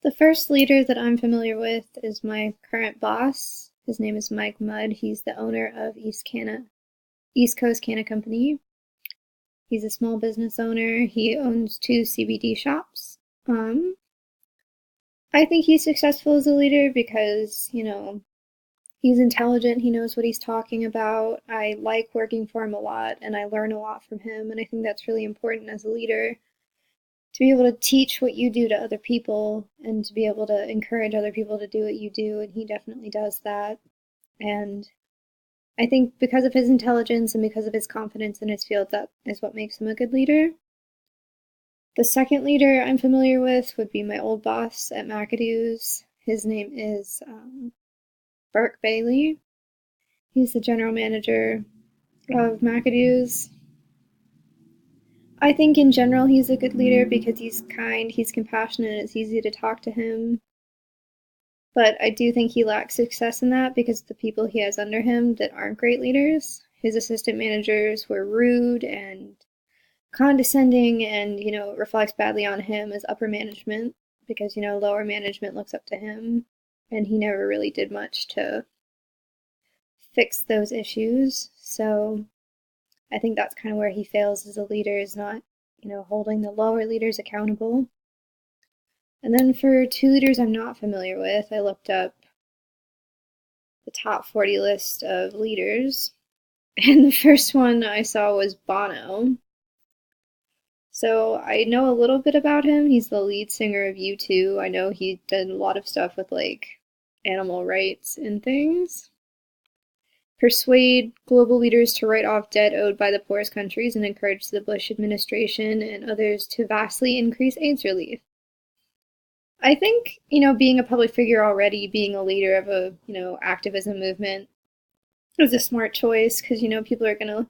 The first leader that I'm familiar with is my current boss. His name is Mike Mudd. He's the owner of East Coast Canna Company. He's a small business owner. He owns two CBD shops. I think he's successful as a leader because, he's intelligent. He knows what he's talking about. I like working for him a lot and I learn a lot from him. And I think that's really important as a leader to be able to teach what you do to other people and to be able to encourage other people to do what you do. And he definitely does that. And I think because of his intelligence and because of his confidence in his field, that is what makes him a good leader. The second leader I'm familiar with would be my old boss at McAdoo's. His name is Burke Bailey. He's the general manager of McAdoo's. I think in general he's a good leader because he's kind, he's compassionate, and it's easy to talk to him. But I do think he lacks success in that because the people he has under him that aren't great leaders. His assistant managers were rude and condescending, and it reflects badly on him as upper management because lower management looks up to him, and he never really did much to fix those issues. So I think that's kind of where he fails as a leader, is not holding the lower leaders accountable. And then for two leaders I'm not familiar with, I looked up the top 40 list of leaders, and the first one I saw was Bono. So I know a little bit about him. He's the lead singer of U2. I know he did a lot of stuff with animal rights and things. Persuade global leaders to write off debt owed by the poorest countries and encourage the Bush administration and others to vastly increase AIDS relief. I think, being a public figure already, being a leader of a, activism movement is a smart choice because, people are going to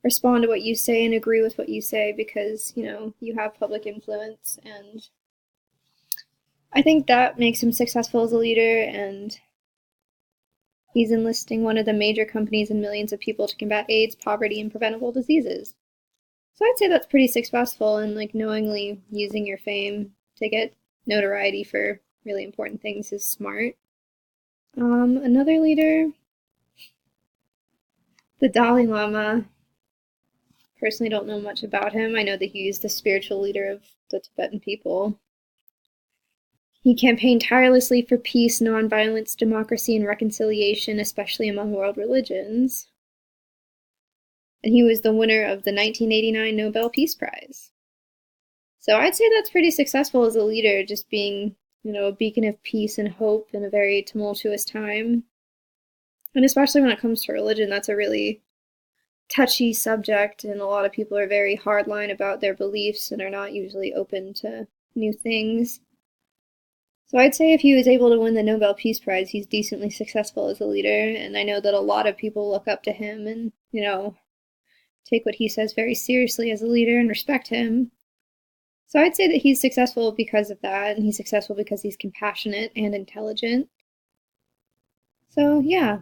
respond to what you say and agree with what you say because, you have public influence. And I think that makes him successful as a leader, and he's enlisting one of the major companies and millions of people to combat AIDS, poverty, and preventable diseases. So I'd say that's pretty successful, and knowingly using your fame to get notoriety for really important things is smart. Another leader, the Dalai Lama. Personally don't know much about him. I know that he's the spiritual leader of the Tibetan people. He campaigned tirelessly for peace, nonviolence, democracy, and reconciliation, especially among world religions. And he was the winner of the 1989 Nobel Peace Prize. So I'd say that's pretty successful as a leader, just being, a beacon of peace and hope in a very tumultuous time. And especially when it comes to religion, that's a really touchy subject, and a lot of people are very hardline about their beliefs and are not usually open to new things. So I'd say if he was able to win the Nobel Peace Prize, he's decently successful as a leader, and I know that a lot of people look up to him and, take what he says very seriously as a leader and respect him. So I'd say that he's successful because of that, and he's successful because he's compassionate and intelligent. So yeah,